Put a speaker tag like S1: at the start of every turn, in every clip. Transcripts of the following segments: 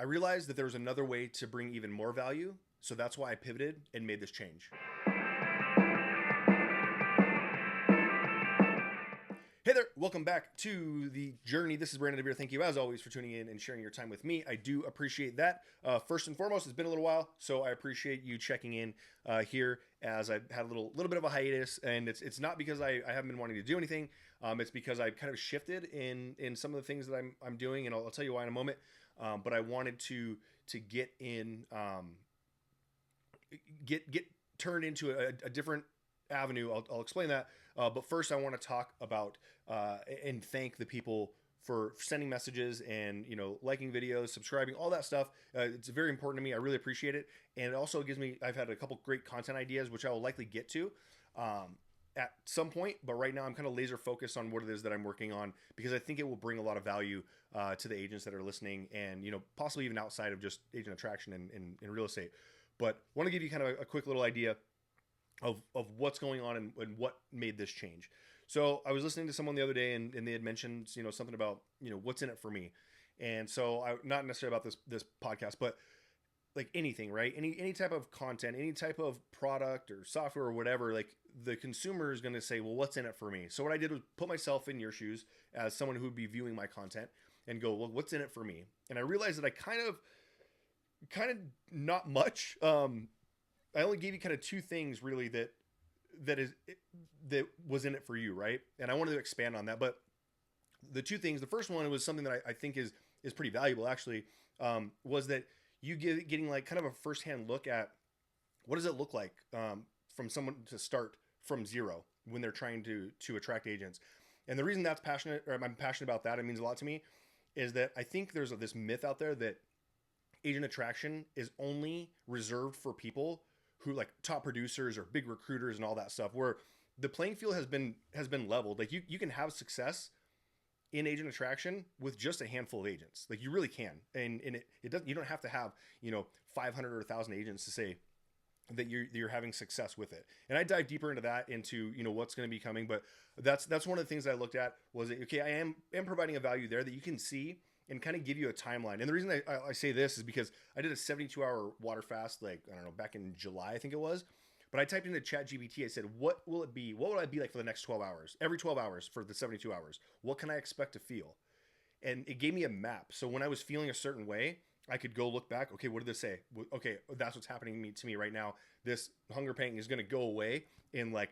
S1: I realized that there was another way to bring even more value. So that's why I pivoted and made this change. Hey there, welcome back to the journey. This is Brandon DeVere. Thank you as always for tuning in and sharing your time with me. I do appreciate that. First and foremost, it's been a little while, so I appreciate you checking in here as I've had a little bit of a hiatus, and it's not because I haven't been wanting to do anything. It's because I've kind of shifted in some of the things that I'm doing, and I'll tell you why in a moment. But I wanted to get in, get turned into a different avenue. I'll explain that. But first, I want to talk about and thank the people for sending messages and liking videos, subscribing, all that stuff. It's very important to me. I really appreciate it, and it also gives me. I've had a couple great content ideas, which I will likely get to at some point. But right now, I'm kind of laser focused on what it is that I'm working on because I think it will bring a lot of value to the agents that are listening, and possibly even outside of just agent attraction and real estate. But I want to give you kind of a quick little idea of what's going on and what made this change. So I was listening to someone the other day and they had mentioned, something about, what's in it for me. And so not necessarily about this podcast, but like anything, right? Any type of content, any type of product or software or whatever, like the consumer is going to say, well, what's in it for me? So what I did was put myself in your shoes as someone who would be viewing my content and go, well, what's in it for me? And I realized that I kind of not much, I only gave you kind of two things really that was in it for you, right? And I wanted to expand on that. But the two things, the first one was something that I think is pretty valuable actually, was that you getting like kind of a firsthand look at what does it look like from someone to start from zero when they're trying to attract agents. And the reason I'm passionate about that, it means a lot to me, is that I think there's this myth out there that agent attraction is only reserved for people who like top producers or big recruiters and all that stuff, where the playing field has been leveled. Like you can have success in agent attraction with just a handful of agents. Like you really can. And it doesn't, you don't have to have, 500 or 1,000 agents to say that you're having success with it. And I dive deeper into that, into, what's going to be coming. But that's one of the things that I looked at was that, okay, I am providing a value there that you can see and kind of give you a timeline. And the reason I say this is because I did a 72-hour water fast, back in July, I think it was. But I typed into ChatGPT, I said, what will it be? What will I be like for the next 12 hours? Every 12 hours for the 72 hours. What can I expect to feel? And it gave me a map. So when I was feeling a certain way, I could go look back. Okay, what did this say? Okay, that's what's happening to me right now. This hunger pang is going to go away in like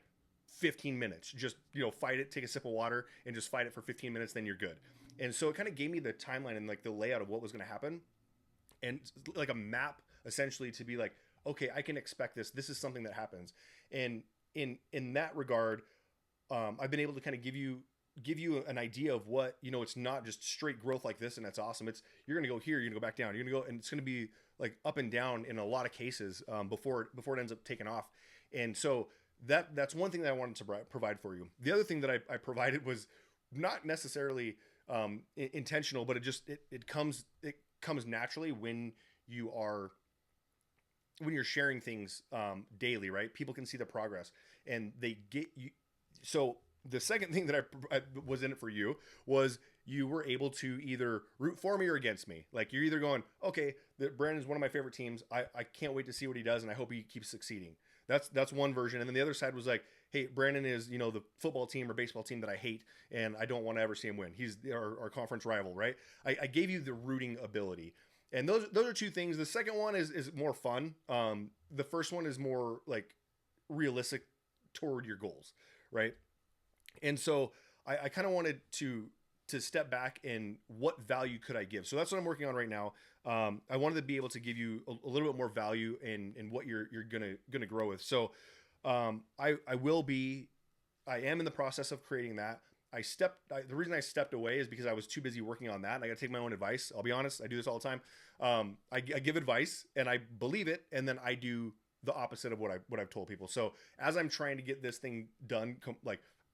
S1: 15 minutes. Just, fight it, take a sip of water, and just fight it for 15 minutes, then you're good. And so it kind of gave me the timeline and like the layout of what was going to happen, and like a map essentially to be like, okay, I can expect this. This is something that happens. And in that regard, I've been able to kind of give you an idea of what, it's not just straight growth like this and that's awesome. It's you're going to go here, you're going to go back down, you're going to go, and it's going to be like up and down in a lot of cases before it ends up taking off. And so that's one thing that I wanted to provide for you. The other thing that I provided was not necessarily intentional, but it comes naturally when you're sharing things daily, right? People can see the progress and they get you. So the second thing that I was in it for you was you were able to either root for me or against me. Like you're either going, okay, Brandon's one of my favorite teams. I can't wait to see what he does, and I hope he keeps succeeding. That's one version. And then the other side was like, hey, Brandon is, the football team or baseball team that I hate, and I don't want to ever see him win. He's our conference rival, right? I gave you the rooting ability. And those are two things. The second one is more fun. The first one is more like realistic toward your goals, right? And so I kind of wanted to step back and what value could I give? So that's what I'm working on right now. I wanted to be able to give you a little bit more value in what you're gonna grow with. So I am in the process of creating that. The reason I stepped away is because I was too busy working on that, and I got to take my own advice. I'll be honest, I do this all the time. I give advice and I believe it, and then I do the opposite of what I've told people. So as I'm trying to get this thing done,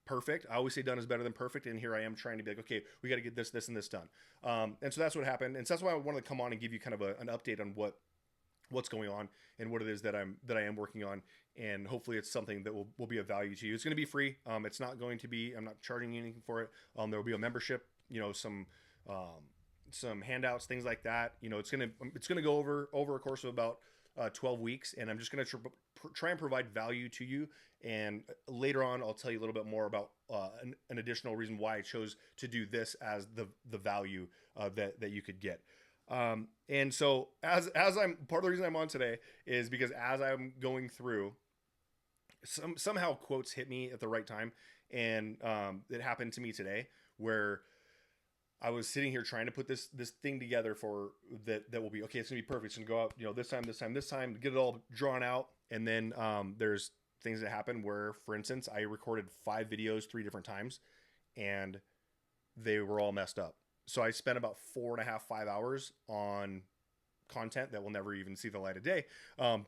S1: perfect. I always say done is better than perfect. And here I am trying to be like, okay, we got to get this, and this done. And so that's what happened. And so that's why I wanted to come on and give you kind of an update on what's going on and what it is that I am working on. And hopefully it's something that will be of value to you. It's going to be free. It's not going to be, I'm not charging you anything for it. There will be a membership, some some handouts, things like that. You know, it's gonna go over a course of about 12 weeks, and I'm just gonna try and provide value to you. And later on, I'll tell you a little bit more about an additional reason why I chose to do this as the value that you could get. And so as I'm part of the reason I'm on today is because as I'm going through, somehow quotes hit me at the right time, and it happened to me today where I was sitting here trying to put this thing together for that will be okay. It's gonna be perfect. It's gonna go out, you know, this time, get it all drawn out, and then there's things that happen where, for instance, I recorded 5 videos 3 different times, and they were all messed up. So I spent about 4.5, 5 hours on content that will never even see the light of day,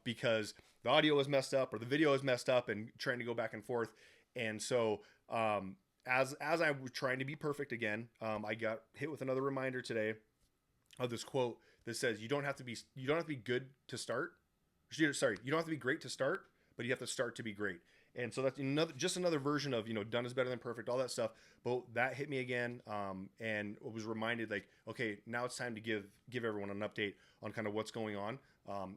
S1: because the audio was messed up or the video was messed up, and trying to go back and forth. And so as I was trying to be perfect again, I got hit with another reminder today of this quote that says, you don't have to be good to start. Sorry, you don't have to be great to start, but you have to start to be great. And so that's another version of, you know, done is better than perfect, all that stuff. But that hit me again, and I was reminded, like, okay, now it's time to give everyone an update on kind of what's going on.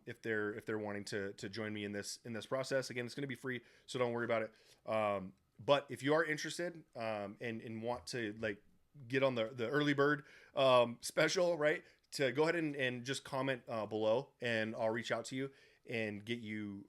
S1: If they're wanting to join me in this process, again, it's going to be free, so don't worry about it. But if you are interested and want to, like, get on the early bird special, right, to go ahead and just comment below, and I'll reach out to you and get you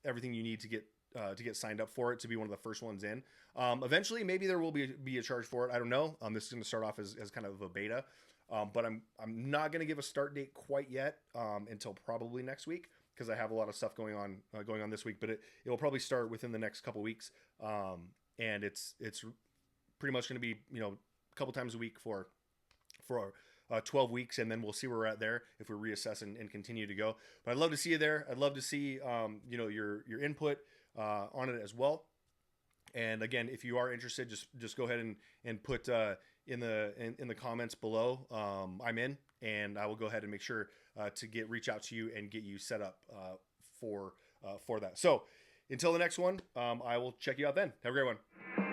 S1: everything you need to get signed up for it, to be one of the first ones in. Eventually, maybe there will be a charge for it. I don't know. This is going to start off as kind of a beta, but I'm not going to give a start date quite yet until probably next week, because I have a lot of stuff going on this week. But it will probably start within the next couple weeks, and it's pretty much going to be, you know, a couple times a week for 12 weeks, and then we'll see where we're at there if we reassess and continue to go. But I'd love to see you there. I'd love to see you know, your input on it as well. And again, if you are interested, just go ahead and put in the comments below, I'm in, and I will go ahead and make sure to reach out to you and get you set up for that. So until the next one, I will check you out then. Have a great one.